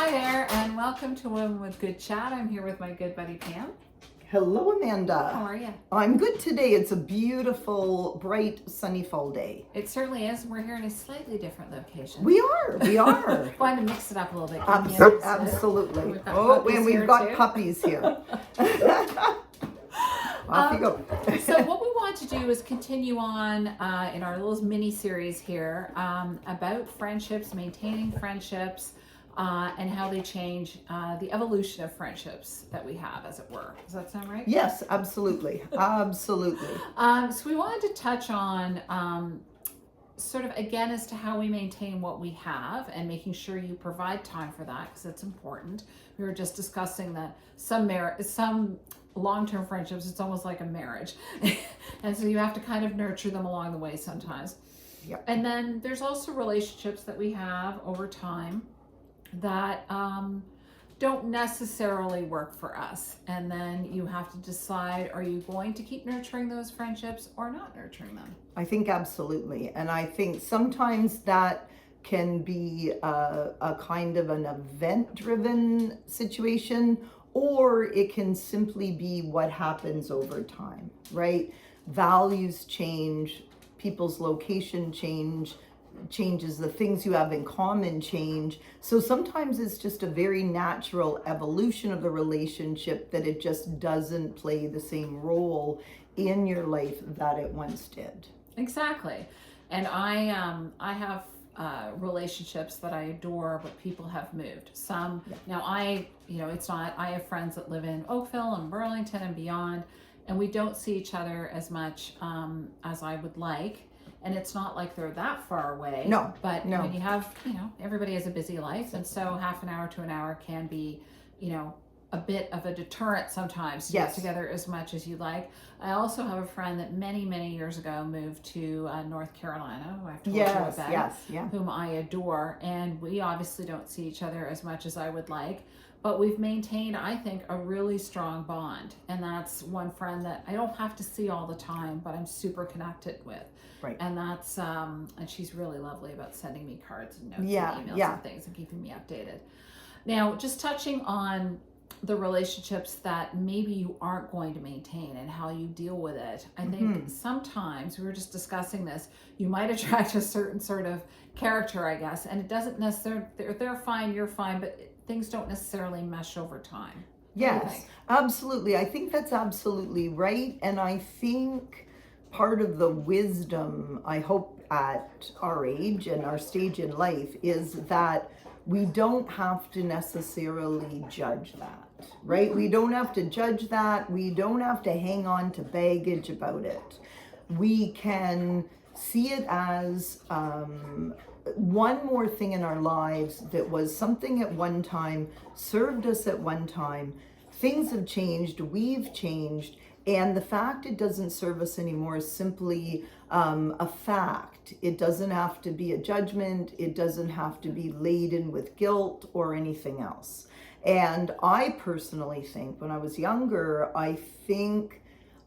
Hi there, and welcome to Women with Good Chat. I'm here with my good buddy Pam. Hello, Amanda. How are you? I'm good today. It's a beautiful, bright, sunny fall day. It certainly is. We're here in a slightly different location. We are. Wanted to mix it up a little bit. Absolutely. And we've got puppies here. Off you go. So what we want to do is continue on in our little mini series here about friendships, maintaining friendships, and how they change, the evolution of friendships that we have, as it were. Does that sound right? Yes, absolutely. Absolutely. So we wanted to touch on sort of again as to how we maintain what we have and making sure you provide time for that, because it's important. We were just discussing that some long-term friendships, it's almost like a marriage. And so you have to kind of nurture them along the way sometimes. Yep. And then there's also relationships that we have over time that don't necessarily work for us. And then you have to decide, are you going to keep nurturing those friendships or not nurturing them? I think absolutely. And I think sometimes that can be a kind of an event-driven situation, or it can simply be what happens over time, right? Values change, people's location changes, the things you have in common change. So sometimes it's just a very natural evolution of the relationship that it just doesn't play the same role in your life that it once did. Exactly. And I have relationships that I adore, but people have moved. Some, now I have friends that live in Oakville and Burlington and beyond, and we don't see each other as much as I would like. And it's not like they're that far away. No. But when you have, everybody has a busy life. And so half an hour to an hour can be, a bit of a deterrent sometimes to get together as much as you like. I also have a friend that many, many years ago moved to North Carolina, who I've told you about, whom I adore. And we obviously don't see each other as much as I would like. But we've maintained, I think, a really strong bond. And that's one friend that I don't have to see all the time, but I'm super connected with. Right. And that's, and she's really lovely about sending me cards and notes and emails and things and keeping me updated. Now, just touching on the relationships that maybe you aren't going to maintain and how you deal with it. I think sometimes, we were just discussing this, you might attract a certain sort of character, I guess, and it doesn't necessarily, they're fine, you're fine, but things don't necessarily mesh over time. Yes, absolutely. I think that's absolutely right. And I think part of the wisdom, I hope, at our age and our stage in life is that we don't have to necessarily judge that, right? We don't have to judge that. We don't have to hang on to baggage about it. We can see it as one more thing in our lives that was something at one time, served us at one time. Things have changed, we've changed, and the fact it doesn't serve us anymore is simply a fact. It doesn't have to be a judgment. It doesn't have to be laden with guilt or anything else. And I personally think when I was younger, I think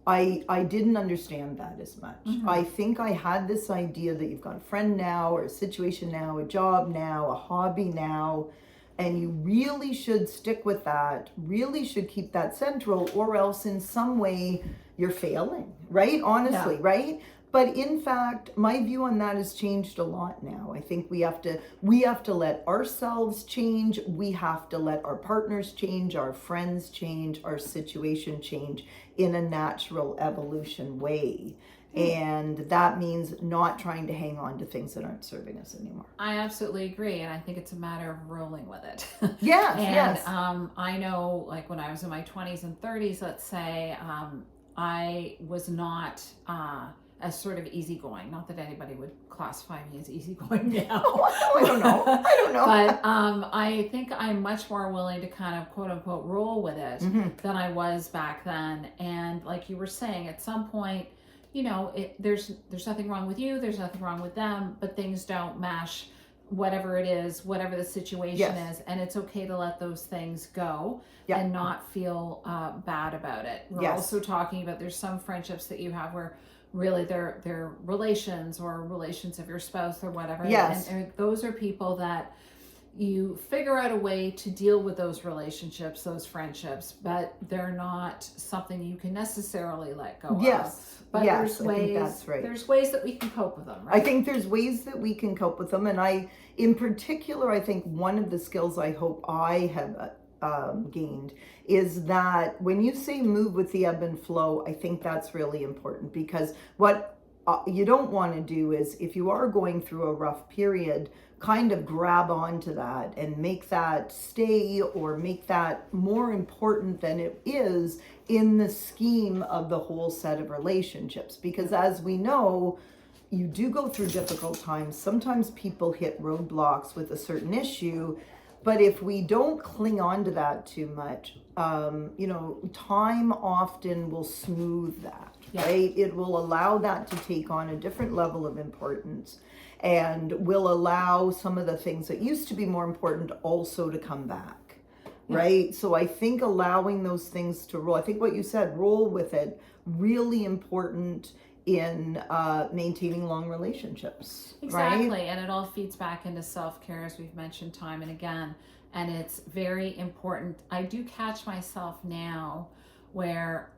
I didn't understand that as much. I think I had this idea that you've got a friend now, or a situation now, a job now, a hobby now, and you really should stick with that, really should keep that central, or else in some way you're failing, right? Honestly, right? But in fact, my view on that has changed a lot now. I think we have to let ourselves change. We have to let our partners change, our friends change, our situation change in a natural evolution way. And that means not trying to hang on to things that aren't serving us anymore. I absolutely agree. And I think it's a matter of rolling with it. I know, like when I was in my 20s and 30s, let's say, I was not as sort of easygoing. Not that anybody would classify me as easygoing now. I don't know. But I think I'm much more willing to kind of quote unquote roll with it than I was back then. And like you were saying, at some point, there's nothing wrong with you, there's nothing wrong with them, but things don't mesh, whatever it is, whatever the situation is, and it's okay to let those things go and not feel bad about it. We're also talking about, there's some friendships that you have where really they're relations or relations of your spouse or whatever. And those are people that you figure out a way to deal with those relationships, those friendships, but they're not something you can necessarily let go of. Yes. But Yes, there's I think ways, that's right. there's ways that we can cope with them, right? I think there's ways that we can cope with them. And in particular, I think one of the skills I hope I have gained is that when you say move with the ebb and flow, I think that's really important, because what you don't want to do is, if you are going through a rough period, kind of grab onto that and make that stay, or make that more important than it is in the scheme of the whole set of relationships. Because as we know, you do go through difficult times. Sometimes people hit roadblocks with a certain issue, but if we don't cling on to that too much, time often will smooth that, right? It will allow that to take on a different level of importance, and will allow some of the things that used to be more important also to come back, right? So I think allowing those things to roll, I think what you said, roll with it, really important in maintaining long relationships. Exactly. Right? And it all feeds back into self-care, as we've mentioned time and again. And it's very important. I do catch myself now where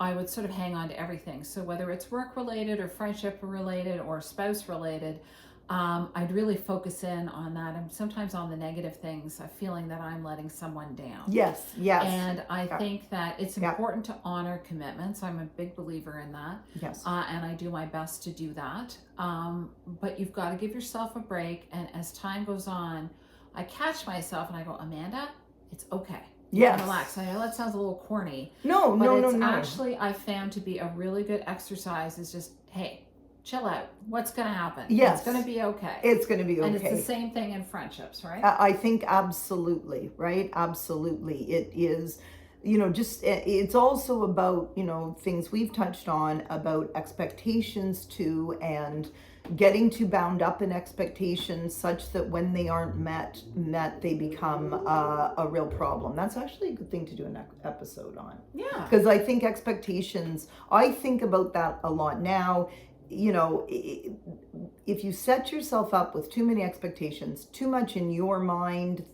I would sort of hang on to everything. So whether it's work related or friendship related or spouse related, I'd really focus in on that, and sometimes on the negative things, feeling that I'm letting someone down. Yes. And I think that it's important to honor commitments. I'm a big believer in that. Yes. And I do my best to do that. But you've got to give yourself a break. And as time goes on, I catch myself and I go, Amanda, it's okay. Yes. Relax. I know that sounds a little corny. No. Actually, I found to be a really good exercise is just, hey, chill out. What's going to happen? Yes. It's going to be okay. It's going to be okay. And it's the same thing in friendships, right? I think absolutely, right? Absolutely. It is, it's also about, things we've touched on about expectations too, and getting too bound up in expectations such that when they aren't met, they become a real problem. That's actually a good thing to do an episode on. Yeah. Because I think expectations, I think about that a lot now. If you set yourself up with too many expectations, too much in your mind,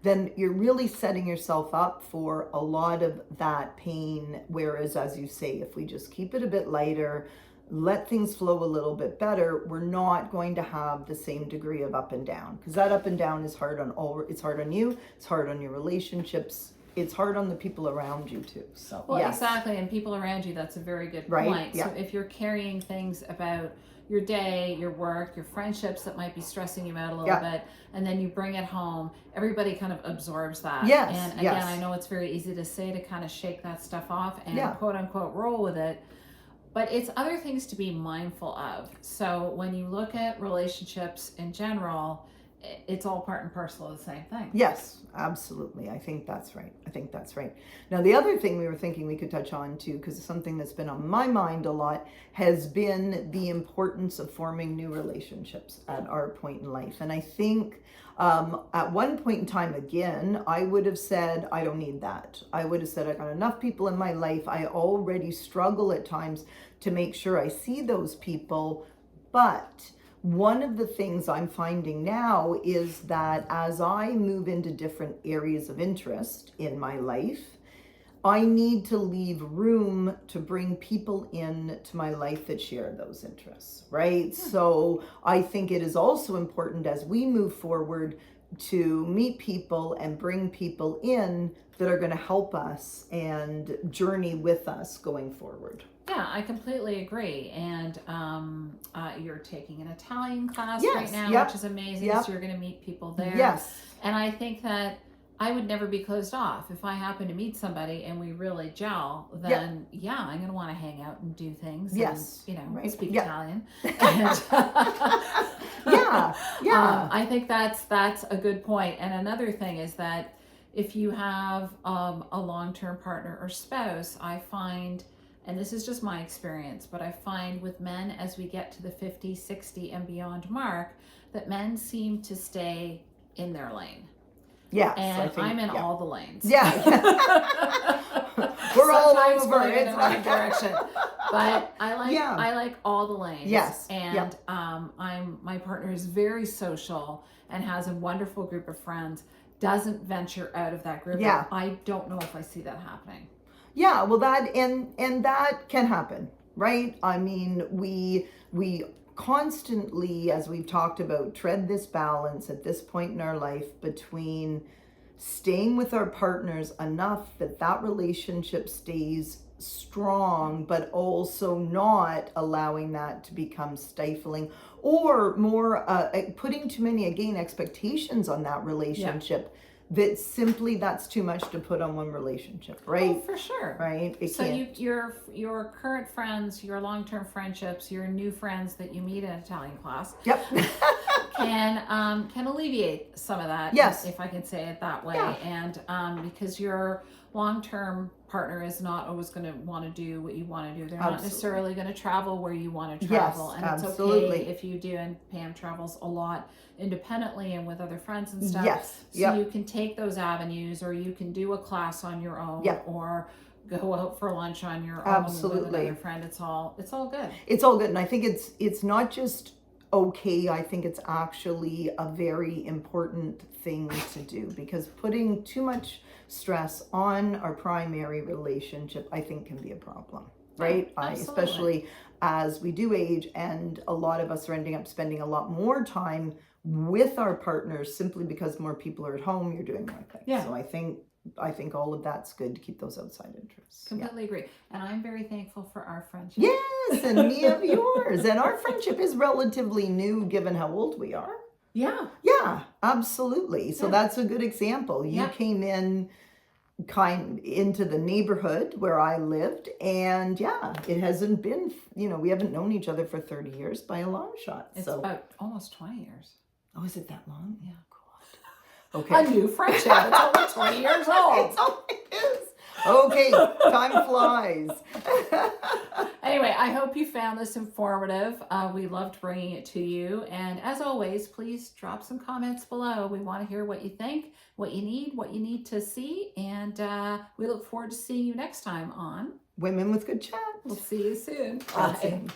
then you're really setting yourself up for a lot of that pain. Whereas, as you say, if we just keep it a bit lighter, let things flow a little bit better, we're not going to have the same degree of up and down. Because that up and down is hard on it's hard on you, it's hard on your relationships, it's hard on the people around you too. So exactly, and people around you, that's a very good point. So if you're carrying things about your day, your work, your friendships that might be stressing you out a little bit, and then you bring it home, everybody kind of absorbs that. And again, I know it's very easy to say, to kind of shake that stuff off and quote unquote roll with it, but it's other things to be mindful of. So when you look at relationships in general, it's all part and parcel of the same thing. Yes, absolutely. I think that's right. Now, the other thing we were thinking we could touch on too, because it's something that's been on my mind a lot, has been the importance of forming new relationships at our point in life. And I think at one point in time, again, I would have said, I don't need that. I would have said, I got enough people in my life. I already struggle at times to make sure I see those people. But one of the things I'm finding now is that as I move into different areas of interest in my life, I need to leave room to bring people in to my life that share those interests, right? So I think it is also important as we move forward to meet people and bring people in that are going to help us and journey with us going forward. Yeah, I completely agree. And you're taking an Italian class right now, which is amazing. So you're going to meet people there. Yes. And I think that I would never be closed off. If I happen to meet somebody and we really gel, then I'm going to want to hang out and do things. Yes. And, speak Italian. I think that's a good point. And another thing is that if you have a long-term partner or spouse, I find, and this is just my experience, but I find with men, as we get to the 50, 60 and beyond mark, that men seem to stay in their lane. Yes, and I'm in all the lanes. Yeah. We're all over going in the right direction. But I like Yeah. I like all the lanes. Yes. And Yep. my partner is very social and has a wonderful group of friends. Doesn't venture out of that group. Yeah. I don't know if I see that happening. Yeah, well, that and that can happen, right? I mean, we constantly, as we've talked about, tread this balance at this point in our life between staying with our partners enough that that relationship stays strong, but also not allowing that to become stifling, or more putting too many, again, expectations on that relationship, that simply that's too much to put on one relationship, right? Oh, for sure. Right? It So can't. your current friends, your long-term friendships, your new friends that you meet in Italian class Yep. can alleviate some of that. Yes. If I can say it that way. Yeah. And because your long-term partner is not always going to want to do what you want to do. They're not Absolutely. necessarily going to travel where you want to Yes, travel. And it's absolutely. okay if you do. And Pam travels a lot independently and with other friends and stuff. Yes. So Yep. you can take those avenues, or you can do a class on your own, Yep. or go out for lunch on your own with Absolutely. another friend. It's all good. It's all good, and I think it's not just okay. I think it's actually a very important thing to do, because putting too much stress on our primary relationship, I think, can be a problem, right? Absolutely. Especially as we do age, and a lot of us are ending up spending a lot more time with our partners simply because more people are at home. You're doing more things. Yeah. So I think all of that's good to keep those outside interests. Yeah. Completely agree. And I'm very thankful for our friendship. Yes, and me of yours. And our friendship is relatively new given how old we are. Yeah. Yeah, absolutely. So Yeah. that's a good example. You Yeah. came in into the neighborhood where I lived, and yeah, it hasn't been, we haven't known each other for 30 years by a long shot. It's So, about almost 20 years. oh, is it that long? Yeah. God. Okay. A new friendship. It's only 20 years old. It's all it is. Okay, time flies. Anyway, I hope you found this informative. We loved bringing it to you. And as always, please drop some comments below. We want to hear what you think, what you need to see. And we look forward to seeing you next time on Women with Good Chat. We'll see you soon. That's Bye. it.